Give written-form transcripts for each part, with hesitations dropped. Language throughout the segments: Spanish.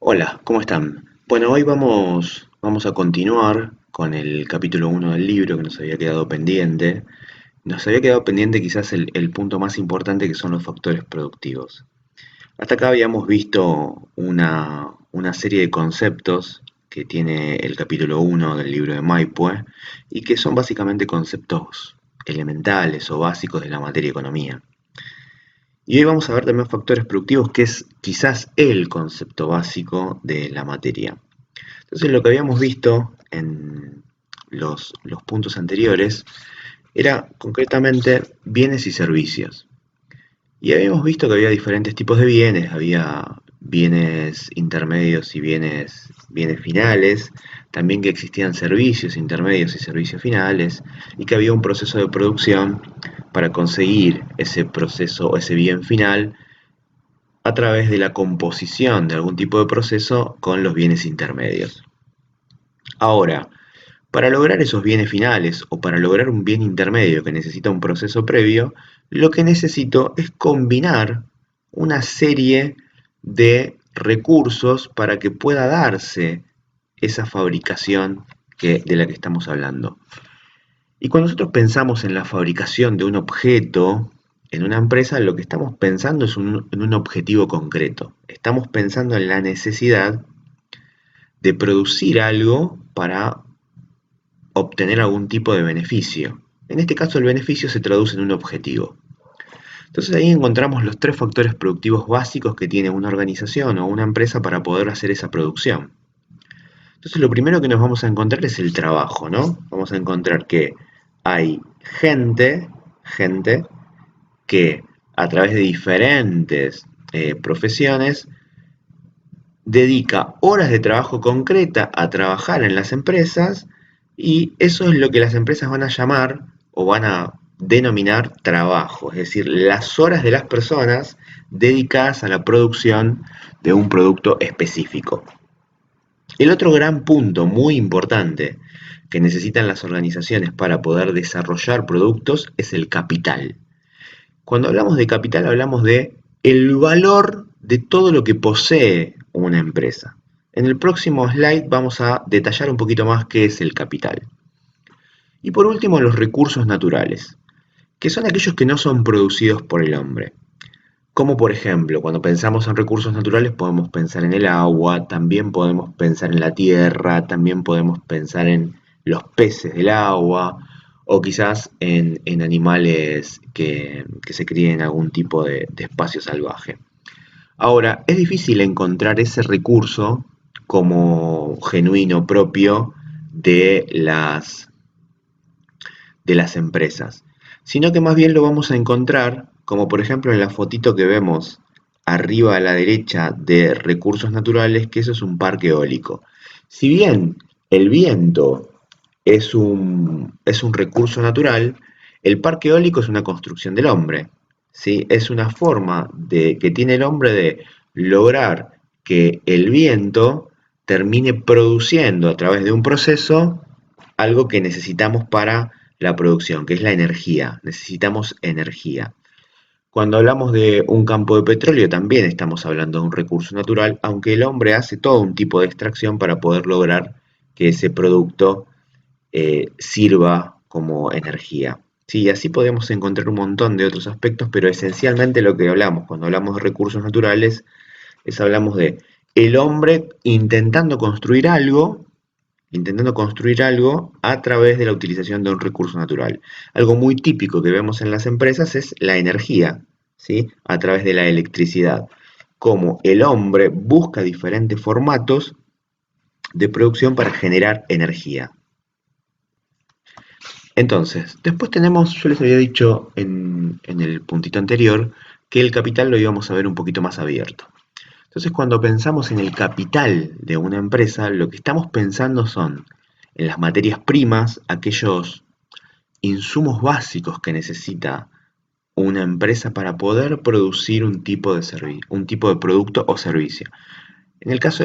Hola, ¿cómo están? Bueno, hoy vamos a continuar con el capítulo 1 del libro que nos había quedado pendiente. Nos había quedado pendiente quizás el punto más importante que son los factores productivos. Hasta acá habíamos visto una serie de conceptos que tiene el capítulo 1 del libro de Maipue y que son básicamente conceptos elementales o básicos de la materia economía. Y hoy vamos a ver también factores productivos, que es quizás el concepto básico de la materia. Entonces lo que habíamos visto en los puntos anteriores era concretamente bienes y servicios. Y habíamos visto que había diferentes tipos de bienes, había bienes intermedios y bienes finales, también que existían servicios intermedios y servicios finales, y que había un proceso de producción para conseguir ese proceso o ese bien final a través de la composición de algún tipo de proceso con los bienes intermedios. Ahora, para lograr esos bienes finales o para lograr un bien intermedio que necesita un proceso previo, lo que necesito es combinar una serie de recursos para que pueda darse esa fabricación de la que estamos hablando. Y cuando nosotros pensamos en la fabricación de un objeto en una empresa, lo que estamos pensando es en un objetivo concreto. Estamos pensando en la necesidad de producir algo para obtener algún tipo de beneficio. En este caso el beneficio se traduce en un objetivo. Entonces ahí encontramos los tres factores productivos básicos que tiene una organización o una empresa para poder hacer esa producción. Entonces lo primero que nos vamos a encontrar es el trabajo, ¿no? Vamos a encontrar que hay gente que a través de diferentes profesiones dedica horas de trabajo concreta a trabajar en las empresas y eso es lo que las empresas van a llamar o van a denominar trabajo, es decir, las horas de las personas dedicadas a la producción de un producto específico. El otro gran punto muy importante que necesitan las organizaciones para poder desarrollar productos es el capital. Cuando hablamos de capital hablamos de el valor de todo lo que posee una empresa. En el próximo slide vamos a detallar un poquito más qué es el capital. Y por último, los recursos naturales, que son aquellos que no son producidos por el hombre. Como por ejemplo, cuando pensamos en recursos naturales podemos pensar en el agua, también podemos pensar en la tierra, también podemos pensar en los peces del agua o quizás en animales que se críen en algún tipo de espacio salvaje. Ahora, es difícil encontrar ese recurso como genuino propio de las empresas, sino que más bien lo vamos a encontrar, como por ejemplo en la fotito que vemos arriba a la derecha de recursos naturales, que eso es un parque eólico. Si bien el viento es un recurso natural, el parque eólico es una construcción del hombre, ¿sí? Es una forma que tiene el hombre de lograr que el viento termine produciendo a través de un proceso algo que necesitamos para la producción, que es la energía. Necesitamos energía. Cuando hablamos de un campo de petróleo también estamos hablando de un recurso natural, aunque el hombre hace todo un tipo de extracción para poder lograr que ese producto sirva como energía. Sí, así podemos encontrar un montón de otros aspectos, pero esencialmente lo que hablamos cuando hablamos de recursos naturales es hablamos de el hombre intentando construir algo a través de la utilización de un recurso natural. Algo muy típico que vemos en las empresas es la energía, ¿sí? A través de la electricidad. Cómo el hombre busca diferentes formatos de producción para generar energía. Entonces, después tenemos, yo les había dicho en el puntito anterior, que el capital lo íbamos a ver un poquito más abierto. Entonces, cuando pensamos en el capital de una empresa, lo que estamos pensando son en las materias primas, aquellos insumos básicos que necesita una empresa para poder producir un tipo de producto o servicio. En el caso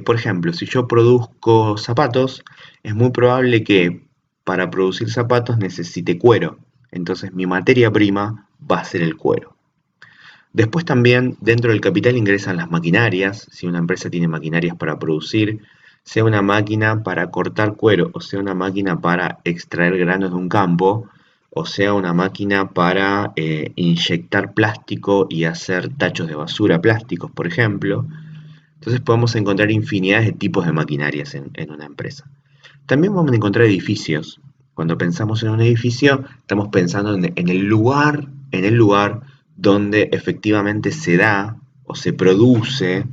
por ejemplo, si yo produzco zapatos, es muy probable que para producir zapatos necesite cuero. Entonces mi materia prima va a ser el cuero. Después también dentro del capital ingresan las maquinarias, si una empresa tiene maquinarias para producir, sea una máquina para cortar cuero, o sea una máquina para extraer granos de un campo, o sea una máquina para inyectar plástico y hacer tachos de basura plásticos, por ejemplo. Entonces podemos encontrar infinidades de tipos de maquinarias en una empresa. También vamos a encontrar edificios. Cuando pensamos en un edificio, estamos pensando en el lugar donde efectivamente se da o se produce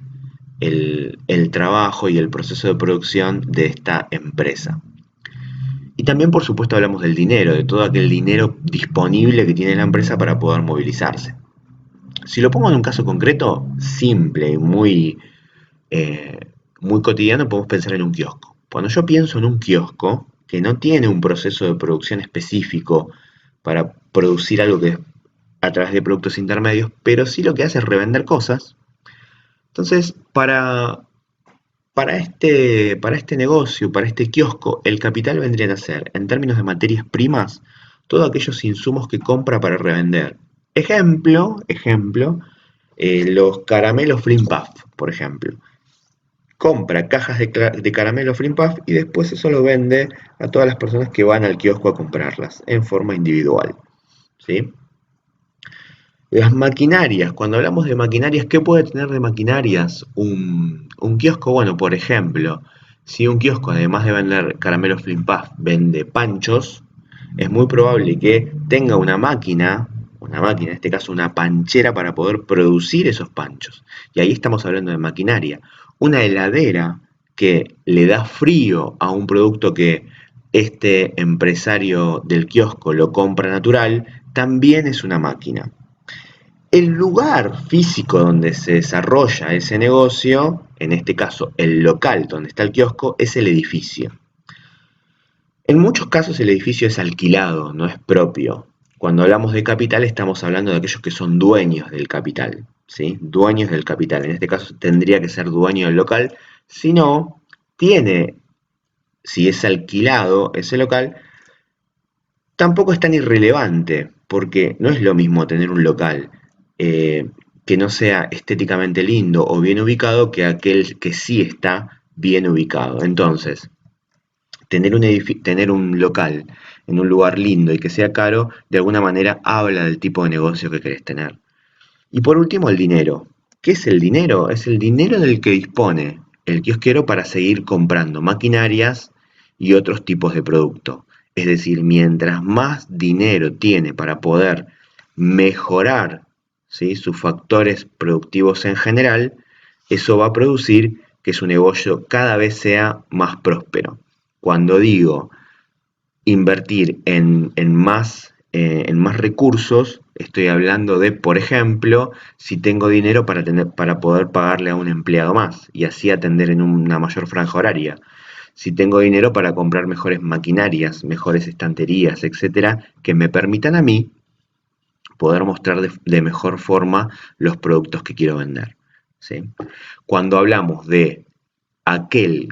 el trabajo y el proceso de producción de esta empresa. Y también, por supuesto, hablamos del dinero, de todo aquel dinero disponible que tiene la empresa para poder movilizarse. Si lo pongo en un caso concreto, simple y eh, muy cotidiano, podemos pensar en un kiosco. Cuando yo pienso en un kiosco que no tiene un proceso de producción específico para producir algo que es a través de productos intermedios, pero sí lo que hace es revender cosas, entonces para este negocio, para este kiosco, el capital vendría a ser, en términos de materias primas, todos aquellos insumos que compra para revender. Ejemplo, los caramelos Flim Puff, por ejemplo. Compra cajas de caramelo Flim Puff y después eso lo vende a todas las personas que van al kiosco a comprarlas en forma individual, ¿sí? Las maquinarias, cuando hablamos de maquinarias, ¿qué puede tener de maquinarias un kiosco? Bueno, por ejemplo, si un kiosco además de vender caramelos Flim Puff vende panchos, es muy probable que tenga una máquina, en este caso una panchera para poder producir esos panchos. Y ahí estamos hablando de maquinaria. Una heladera que le da frío a un producto que este empresario del kiosco lo compra natural, también es una máquina. El lugar físico donde se desarrolla ese negocio, en este caso el local donde está el kiosco, es el edificio. En muchos casos el edificio es alquilado, no es propio. Cuando hablamos de capital estamos hablando de aquellos que son dueños del capital, ¿sí? Dueños del capital. En este caso tendría que ser dueño del local. Si no, tiene, si es alquilado ese local, tampoco es tan irrelevante, porque no es lo mismo tener un local eh, que no sea estéticamente lindo o bien ubicado que aquel que sí está bien ubicado. Entonces, tener un local en un lugar lindo y que sea caro, de alguna manera habla del tipo de negocio que querés tener. Y por último, el dinero. ¿Qué es el dinero? Es el dinero del que dispone el kiosquero para seguir comprando maquinarias y otros tipos de producto. Es decir, mientras más dinero tiene para poder mejorar, ¿sí?, sus factores productivos en general, eso va a producir que su negocio cada vez sea más próspero. Cuando digo invertir en más recursos, estoy hablando de, por ejemplo, si tengo dinero para poder pagarle a un empleado más y así atender en una mayor franja horaria. Si tengo dinero para comprar mejores maquinarias, mejores estanterías, etcétera, que me permitan a mí poder mostrar de mejor forma los productos que quiero vender, ¿sí? Cuando hablamos de aquel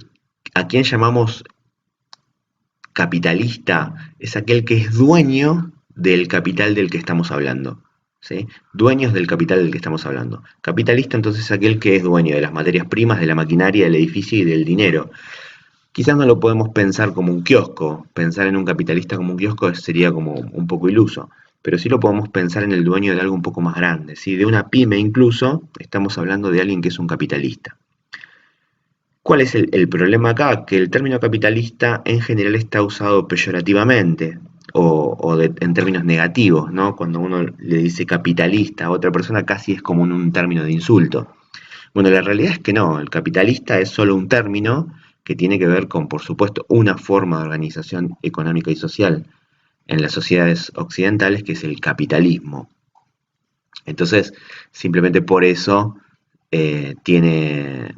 a quien llamamos capitalista, es aquel que es dueño del capital del que estamos hablando, ¿sí? Dueños del capital del que estamos hablando. Capitalista entonces es aquel que es dueño de las materias primas, de la maquinaria, del edificio y del dinero. Quizás no lo podemos pensar como un kiosco, pensar en un capitalista como un kiosco sería como un poco iluso, pero sí lo podemos pensar en el dueño de algo un poco más grande, ¿sí? De una pyme incluso, estamos hablando de alguien que es un capitalista. ¿Cuál es el problema acá? Que el término capitalista en general está usado peyorativamente en términos negativos, ¿no? Cuando uno le dice capitalista a otra persona casi es como un término de insulto. Bueno, la realidad es que no, el capitalista es solo un término que tiene que ver con, por supuesto, una forma de organización económica y social en las sociedades occidentales, que es el capitalismo. Entonces, simplemente por eso tiene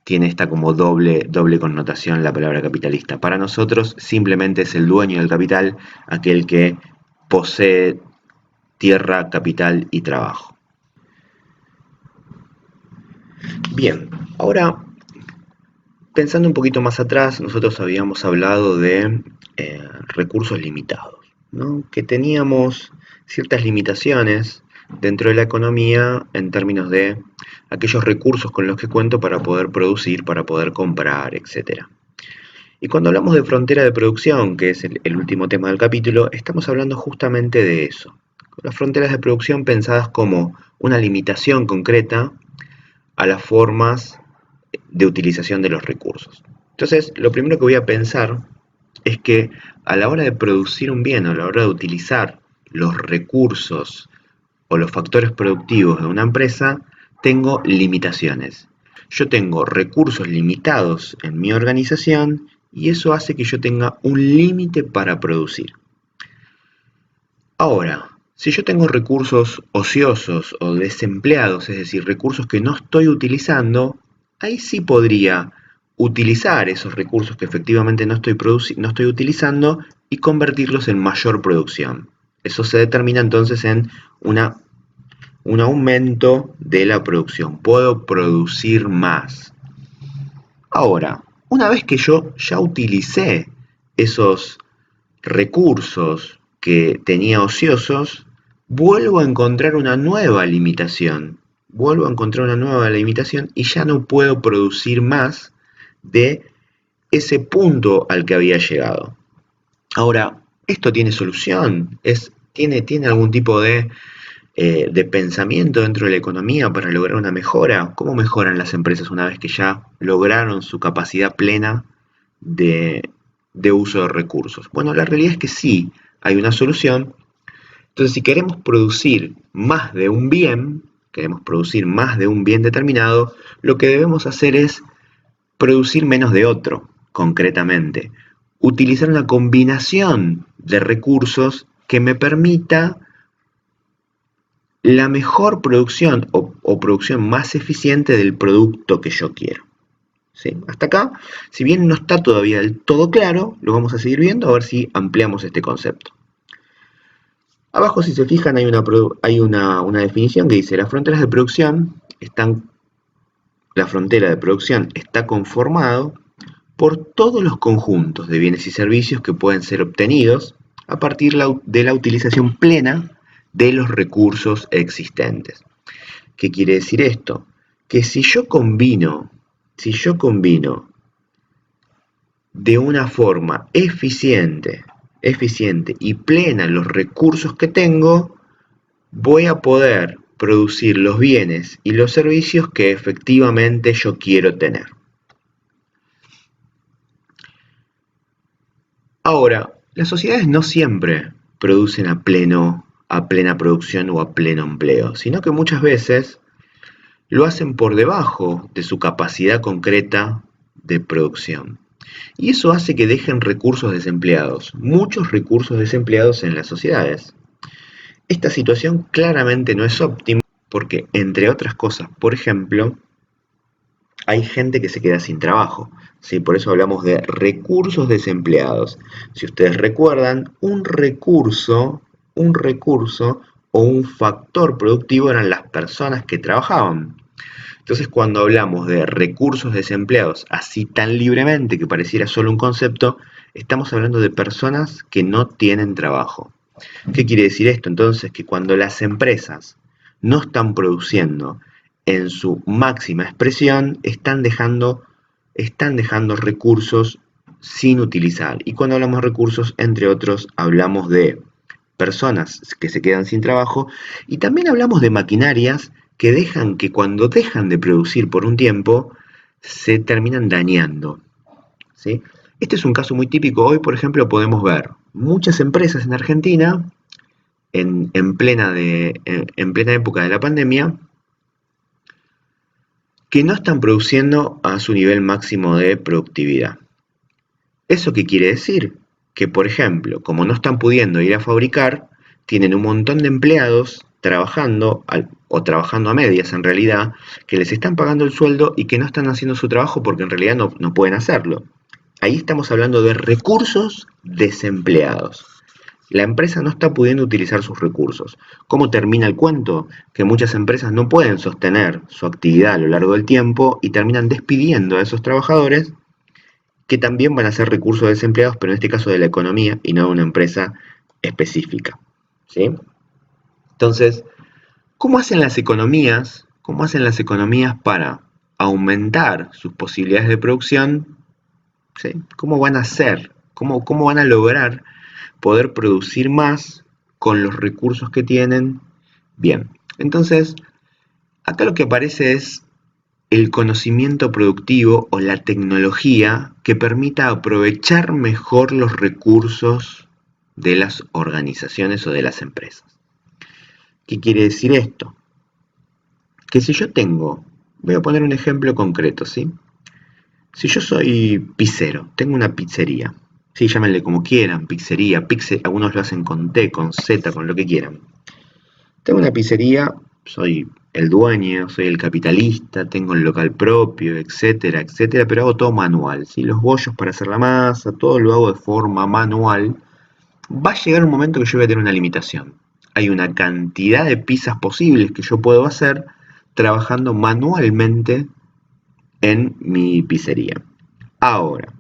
esta como doble connotación la palabra capitalista. Para nosotros simplemente es el dueño del capital, aquel que posee tierra, capital y trabajo. Bien, ahora pensando un poquito más atrás, nosotros habíamos hablado de recursos limitados, ¿no? Que teníamos ciertas limitaciones dentro de la economía en términos de aquellos recursos con los que cuento para poder producir, para poder comprar, etc. Y cuando hablamos de frontera de producción, que es el último tema del capítulo, estamos hablando justamente de eso. Las fronteras de producción pensadas como una limitación concreta a las formas de utilización de los recursos. Entonces, lo primero que voy a pensar es que a la hora de producir un bien, a la hora de utilizar los recursos o los factores productivos de una empresa, tengo limitaciones. Yo tengo recursos limitados en mi organización y eso hace que yo tenga un límite para producir. Ahora, si yo tengo recursos ociosos o desempleados, es decir, recursos que no estoy utilizando, ahí sí podría utilizar esos recursos que efectivamente no estoy utilizando y convertirlos en mayor producción. Eso se determina entonces en un aumento de la producción. Puedo producir más. Ahora, una vez que yo ya utilicé esos recursos que tenía ociosos, vuelvo a encontrar una nueva limitación. Vuelvo a encontrar una nueva limitación y ya no puedo producir más de ese punto al que había llegado. Ahora, ¿esto tiene solución? ¿Tiene algún tipo de pensamiento dentro de la economía para lograr una mejora? ¿Cómo mejoran las empresas una vez que ya lograron su capacidad plena de, de uso de recursos? Bueno, la realidad es que sí, hay una solución. Entonces, si queremos producir más de un bien, queremos producir más de un bien determinado, lo que debemos hacer es producir menos de otro, concretamente. Utilizar una combinación de recursos que me permita la mejor producción o producción más eficiente del producto que yo quiero. ¿Sí? Hasta acá, si bien no está todavía del todo claro, lo vamos a seguir viendo a ver si ampliamos este concepto. Abajo, si se fijan, hay una definición que dice: las fronteras de producción la frontera de producción está conformado por todos los conjuntos de bienes y servicios que pueden ser obtenidos a partir de la utilización plena de los recursos existentes. ¿Qué quiere decir esto? Que si yo combino de una forma eficiente y plena los recursos que tengo, voy a poder producir los bienes y los servicios que efectivamente yo quiero tener. Ahora, las sociedades no siempre producen a plena producción o a pleno empleo, sino que muchas veces lo hacen por debajo de su capacidad concreta de producción. Y eso hace que dejen recursos desempleados, muchos recursos desempleados en las sociedades. Esta situación claramente no es óptima porque, entre otras cosas, por ejemplo, hay gente que se queda sin trabajo. ¿Sí? Por eso hablamos de recursos desempleados. Si ustedes recuerdan, un recurso o un factor productivo eran las personas que trabajaban. Entonces, cuando hablamos de recursos desempleados así tan libremente que pareciera solo un concepto, estamos hablando de personas que no tienen trabajo. ¿Qué quiere decir esto? Entonces, que cuando las empresas no están produciendo en su máxima expresión, están dejando recursos sin utilizar. Y cuando hablamos de recursos, entre otros, hablamos de personas que se quedan sin trabajo y también hablamos de maquinarias que cuando dejan de producir por un tiempo, se terminan dañando. ¿Sí? Este es un caso muy típico. Hoy, por ejemplo, podemos ver muchas empresas en Argentina en plena época de la pandemia que no están produciendo a su nivel máximo de productividad. ¿Eso qué quiere decir? Que, por ejemplo, como no están pudiendo ir a fabricar, tienen un montón de empleados trabajando o trabajando a medias en realidad, que les están pagando el sueldo y que no están haciendo su trabajo porque en realidad no pueden hacerlo. Ahí estamos hablando de recursos desempleados. La empresa no está pudiendo utilizar sus recursos. ¿Cómo termina el cuento? Que muchas empresas no pueden sostener su actividad a lo largo del tiempo y terminan despidiendo a esos trabajadores que también van a ser recursos desempleados, pero en este caso de la economía y no de una empresa específica. ¿Sí? Entonces, ¿Cómo hacen las economías? ¿Cómo hacen las economías para aumentar sus posibilidades de producción? ¿Sí? ¿Cómo van a hacer? ¿Cómo van a lograr poder producir más con los recursos que tienen? Bien, entonces, acá lo que aparece es el conocimiento productivo o la tecnología que permita aprovechar mejor los recursos de las organizaciones o de las empresas. ¿Qué quiere decir esto? Que si yo tengo, voy a poner un ejemplo concreto, ¿sí? Si yo soy pizzero, tengo una pizzería, sí, llámenle como quieran, pizzería, algunos lo hacen con T, con Z, con lo que quieran. Tengo una pizzería, soy el dueño, soy el capitalista, tengo el local propio, etcétera, etcétera, pero hago todo manual, ¿sí? Los bollos para hacer la masa, todo lo hago de forma manual. Va a llegar un momento que yo voy a tener una limitación. Hay una cantidad de pizzas posibles que yo puedo hacer trabajando manualmente en mi pizzería. Ahora,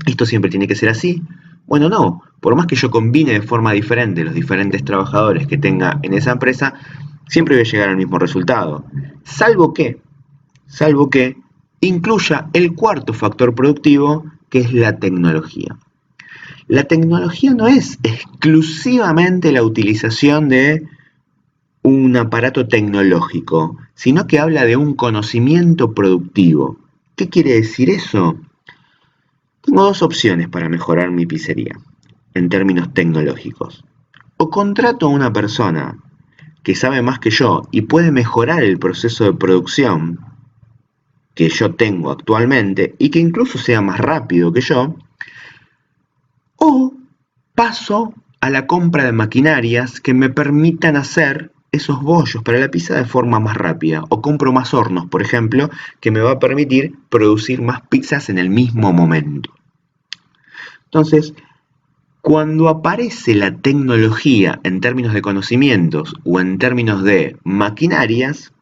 ¿esto siempre tiene que ser así? Bueno, no. Por más que yo combine de forma diferente los diferentes trabajadores que tenga en esa empresa, siempre voy a llegar al mismo resultado. Salvo que incluya el cuarto factor productivo, que es la tecnología. La tecnología no es exclusivamente la utilización de un aparato tecnológico, sino que habla de un conocimiento productivo. ¿Qué quiere decir eso? Tengo dos opciones para mejorar mi pizzería, en términos tecnológicos. O contrato a una persona que sabe más que yo y puede mejorar el proceso de producción que yo tengo actualmente y que incluso sea más rápido que yo, o paso a la compra de maquinarias que me permitan hacer esos bollos para la pizza de forma más rápida, o compro más hornos, por ejemplo, que me va a permitir producir más pizzas en el mismo momento. Entonces, cuando aparece la tecnología en términos de conocimientos o en términos de maquinarias,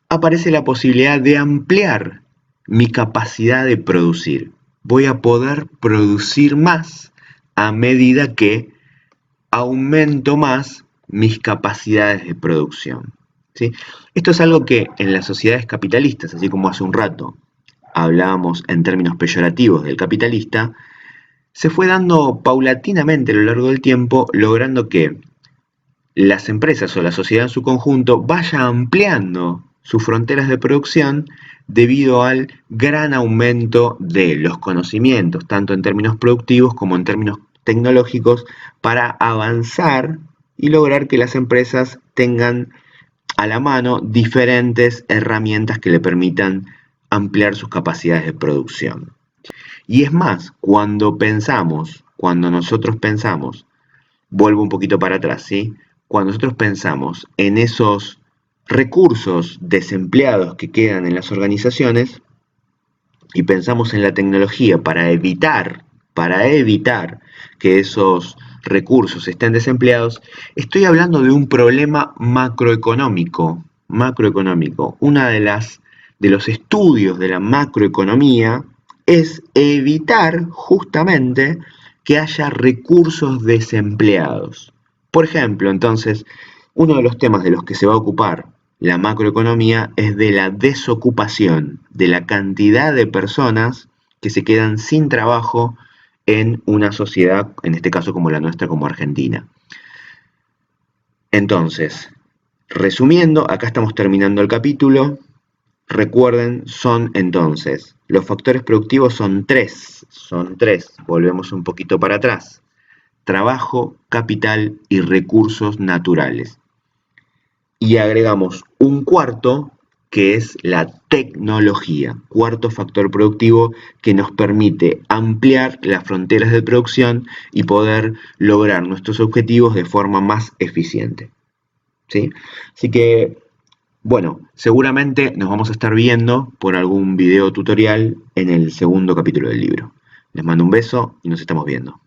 aparece la posibilidad de ampliar mi capacidad de producir. Voy a poder producir más a medida que aumento más mis capacidades de producción, ¿sí? Esto es algo que en las sociedades capitalistas, así como hace un rato hablábamos en términos peyorativos del capitalista, se fue dando paulatinamente a lo largo del tiempo, logrando que las empresas o la sociedad en su conjunto vaya ampliando sus fronteras de producción debido al gran aumento de los conocimientos, tanto en términos productivos como en términos tecnológicos, para avanzar y lograr que las empresas tengan a la mano diferentes herramientas que le permitan ampliar sus capacidades de producción. Y es más, cuando nosotros pensamos, vuelvo un poquito para atrás, ¿sí? Cuando nosotros pensamos en esos recursos desempleados que quedan en las organizaciones y pensamos en la tecnología para evitar que esos recursos estén desempleados, estoy hablando de un problema macroeconómico. Una de los estudios de la macroeconomía es evitar justamente que haya recursos desempleados. Por ejemplo, entonces, uno de los temas de los que se va a ocupar la macroeconomía es de la desocupación, de la cantidad de personas que se quedan sin trabajo en una sociedad, en este caso como la nuestra, como Argentina. Entonces, resumiendo, acá estamos terminando el capítulo. Recuerden, son entonces, los factores productivos son tres, volvemos un poquito para atrás: trabajo, capital y recursos naturales. Y agregamos un cuarto, que es la tecnología, cuarto factor productivo que nos permite ampliar las fronteras de producción y poder lograr nuestros objetivos de forma más eficiente, ¿sí? Así que, bueno, seguramente nos vamos a estar viendo por algún video tutorial en el segundo capítulo del libro. Les mando un beso y nos estamos viendo.